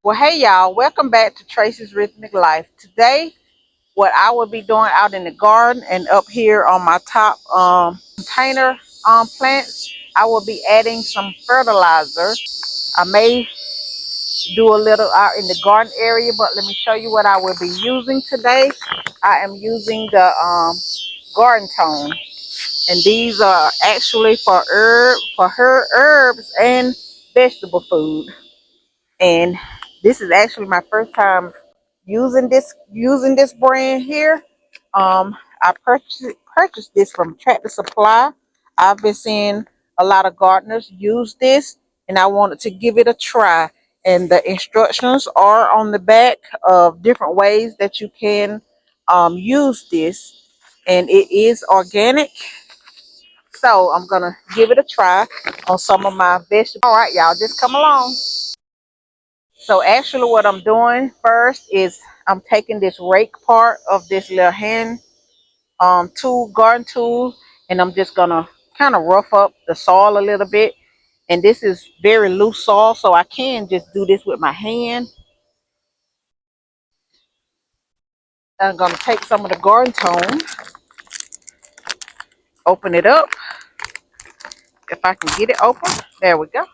Well, hey y'all, welcome back to Tracy's Rhythmic Life. Today, what I will be doing out in the garden and up here on my top container plants, I will be adding some fertilizer. I may do a little out in the garden area, but let me show you what I will be using today. I am using the garden tone, and these are actually for herbs and vegetable food. And this is actually my first time using this brand here. I purchased this from Tractor Supply. I've been seeing a lot of gardeners use this, and I wanted to give it a try. And the instructions are on the back of different ways that you can use this, and it is organic. So I'm gonna give it a try on some of my vegetables. All right, y'all, just come along. So actually what I'm doing first is I'm taking this rake part of this little hand garden tool, and I'm just gonna kind of rough up the soil a little bit. And this is very loose soil, so I can just do this with my hand. I'm gonna take some of the garden tone, open it up. If I can get it open, there we go.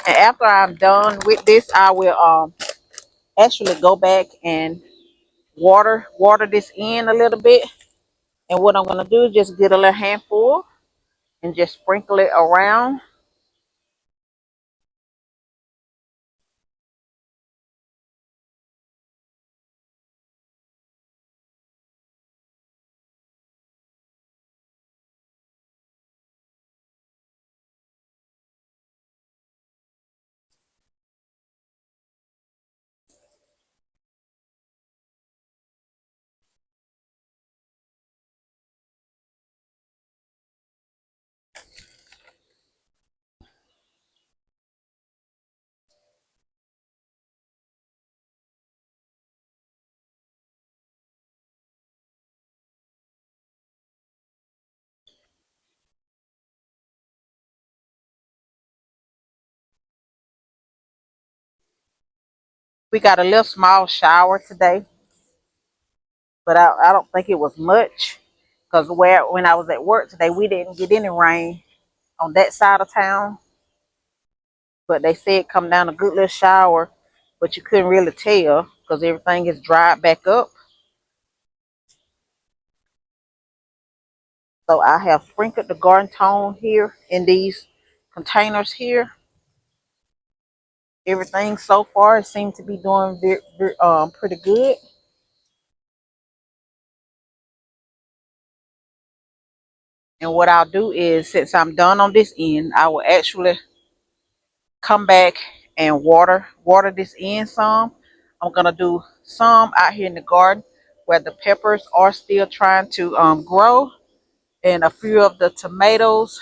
And after I'm done with this, I will actually go back and water this in a little bit. And what I'm gonna do is just get a little handful and just sprinkle it around. We got a little small shower today, but I don't think it was much because when I was at work today, we didn't get any rain on that side of town. But they said come down a good little shower, but you couldn't really tell because everything is dried back up. So I have sprinkled the garden tone here in these containers here. Everything so far seems to be doing pretty good. And what I'll do is, since I'm done on this end, I will actually come back and water this in some. I'm gonna do some out here in the garden where the peppers are still trying to grow, and a few of the tomatoes.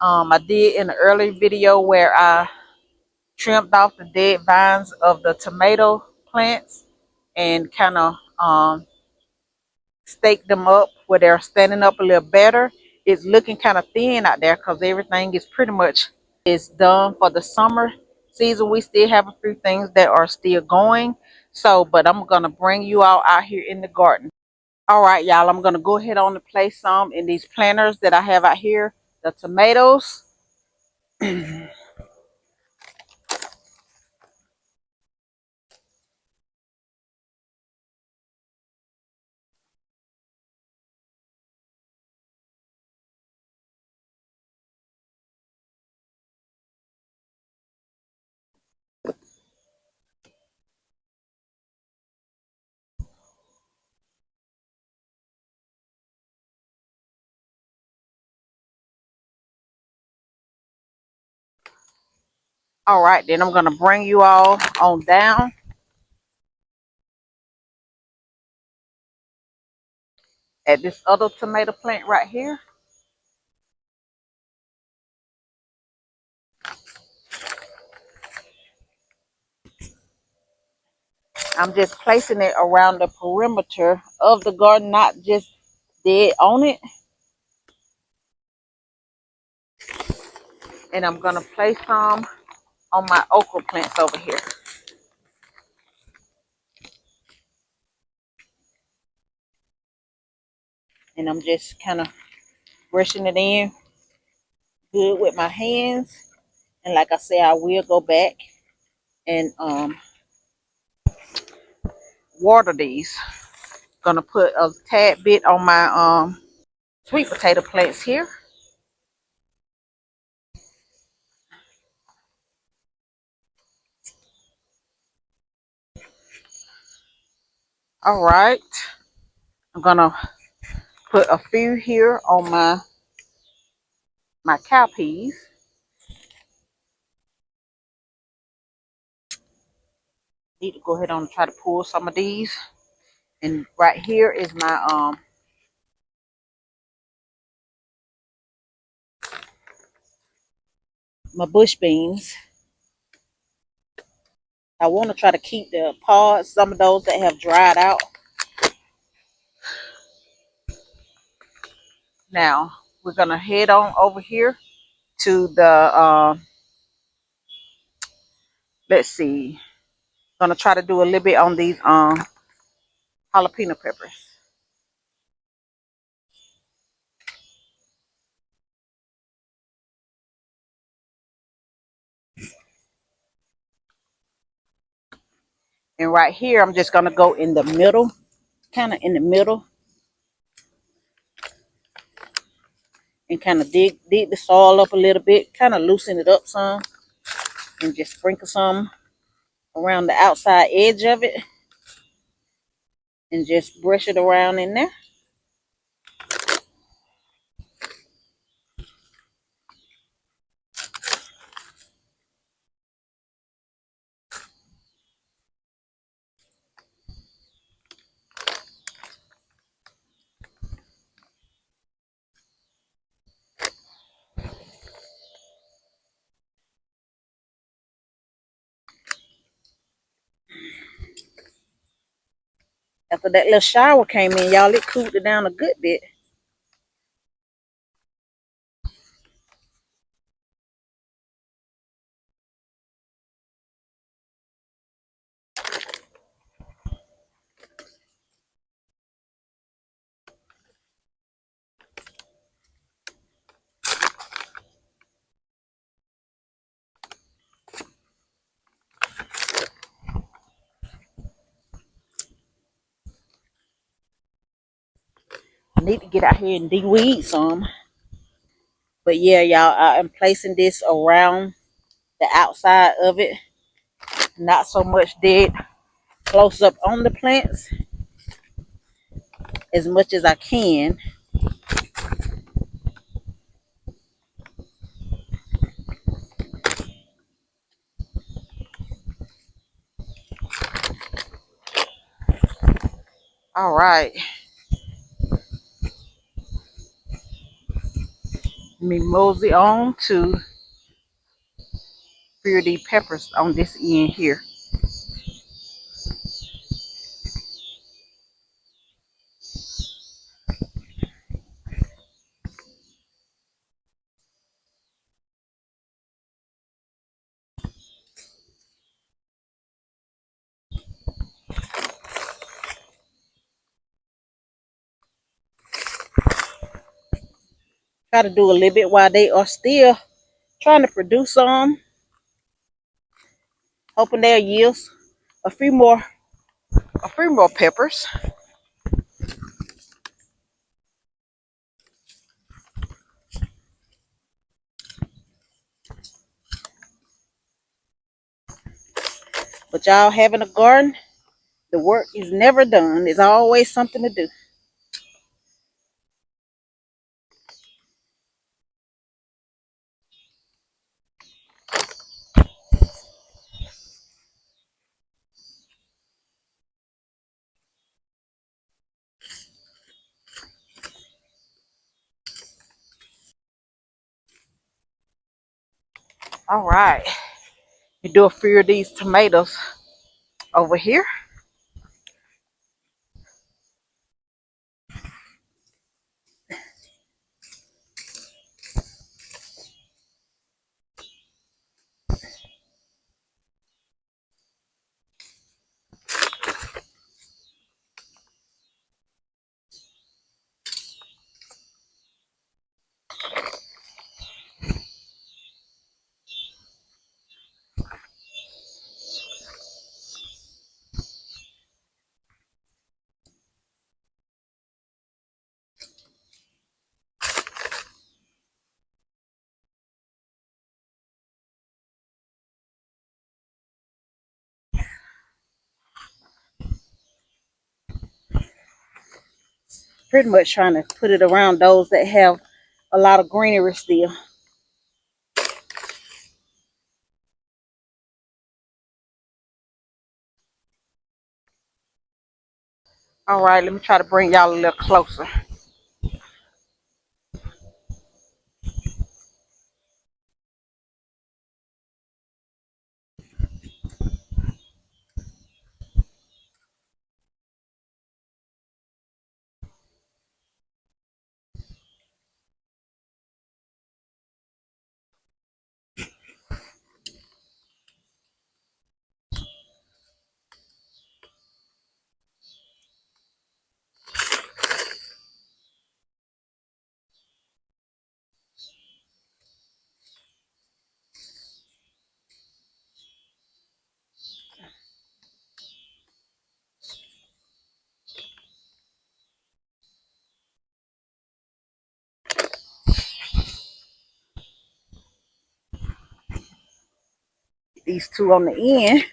I did in the early video where I trimmed off the dead vines of the tomato plants and kind of stake them up where they're standing up a little better. It's looking kind of thin out there because everything is pretty much is done for the summer season. We still have a few things that are still going. So, but I'm going to bring you all out here in the garden. All right, y'all, I'm going to go ahead on and place some in these planters that I have out here. The tomatoes. All right, then I'm going to bring you all on down at this other tomato plant right here. I'm just placing it around the perimeter of the garden, not just dead on it. And I'm gonna place some on my okra plants over here. And I'm just kind of brushing it in good with my hands. And like I said, I will go back and water these. Gonna put a tad bit on my sweet potato plants here. All right, I'm gonna put a few here on my cowpeas. Need to go ahead and try to pull some of these. And right here is my bush beans. I want to try to keep the pods, some of those that have dried out. Now we're gonna head on over here to the let's see. Gonna try to do a little bit on these jalapeno peppers. And right here, I'm just gonna go in the middle, kind of in the middle, and kind of dig the soil up a little bit, kind of loosen it up some, and just sprinkle some around the outside edge of it, and just brush it around in there. After that little shower came in, y'all, it cooled it down a good bit. I need to get out here and de-weed some. But yeah, y'all, I am placing this around the outside of it. Not so much dead close up on the plants as much as I can. All right. Let me mosey on to few the peppers on this end here. Try to do a little bit while they are still trying to produce some. Hoping they'll yield a few more peppers. But y'all, having a garden, the work is never done. There's always something to do. All right. You do a few of these tomatoes over here. pretty much trying to put it around those that have a lot of greenery still. All right, let me try to bring y'all a little closer. These two on the end.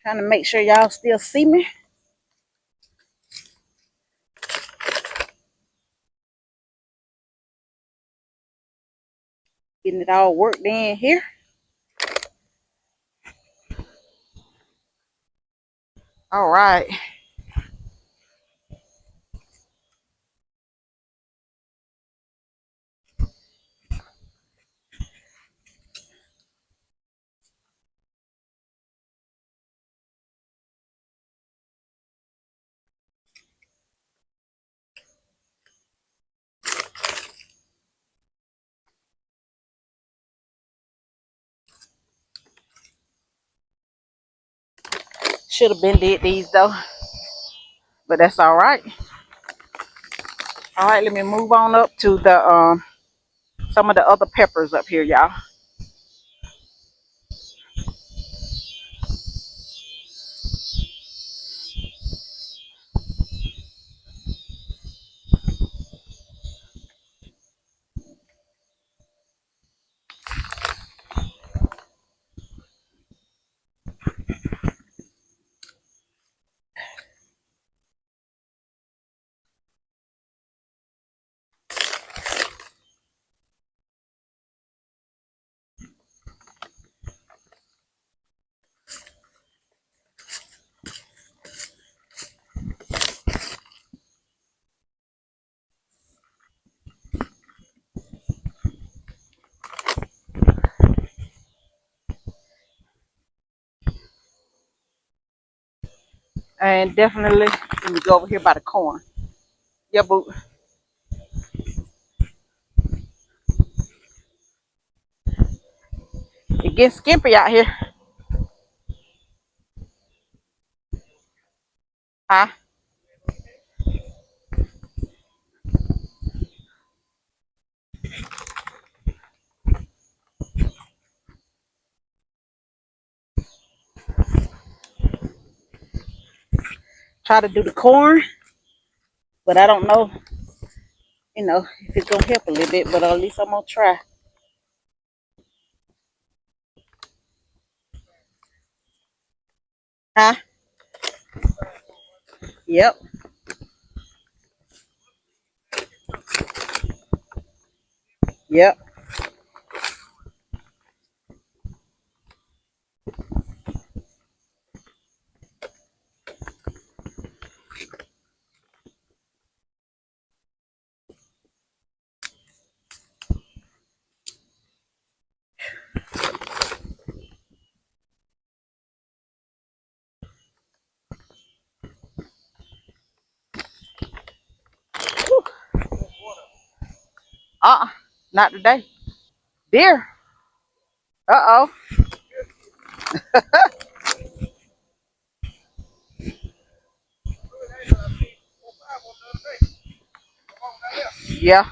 Trying to make sure y'all still see me. Getting it all worked in here. All right. Should have been did these though, but that's all right. All right, let me move on up to the some of the other peppers up here, y'all. And definitely, let me go over here by the corn. Yeah, boo. It gets skimpy out here. Huh? Try to do the corn, but I don't know, if it's gonna help a little bit, but at least I'm gonna try. Huh? Yep. Yep. Uh-uh. Not today. Deer. Uh-oh. Yeah.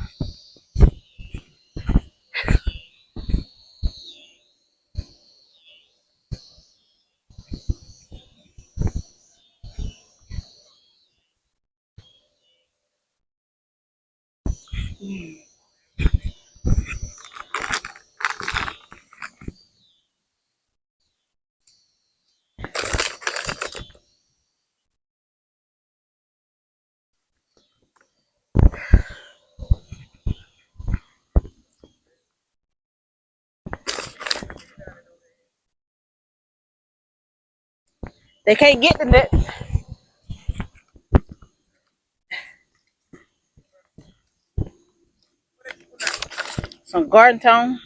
They can't get the net. Some garden tone.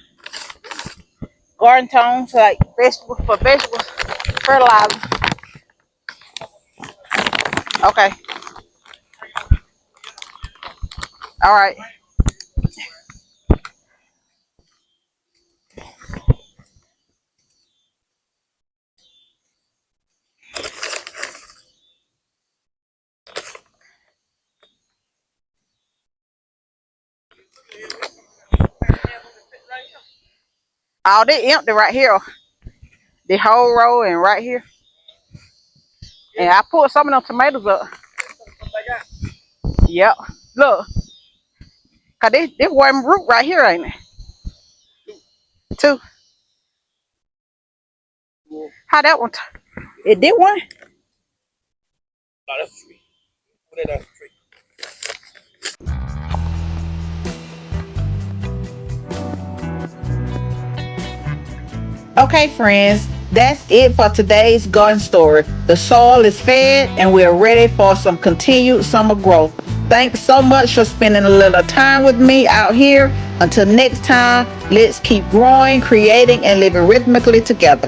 Garden tones like vegetables for vegetables. Fertilizer. Okay. All right. All they empty right here. The whole row and right here. And I pulled some of them tomatoes up. Yep. Look. Cause this one root right here, ain't it? Two. How that one? It did one? No, that's a tree. That's a tree. Okay, friends, that's it for today's garden story. The soil is fed and we're ready for some continued summer growth. Thanks so much for spending a little time with me out here. Until next time, let's keep growing, creating, and living rhythmically together.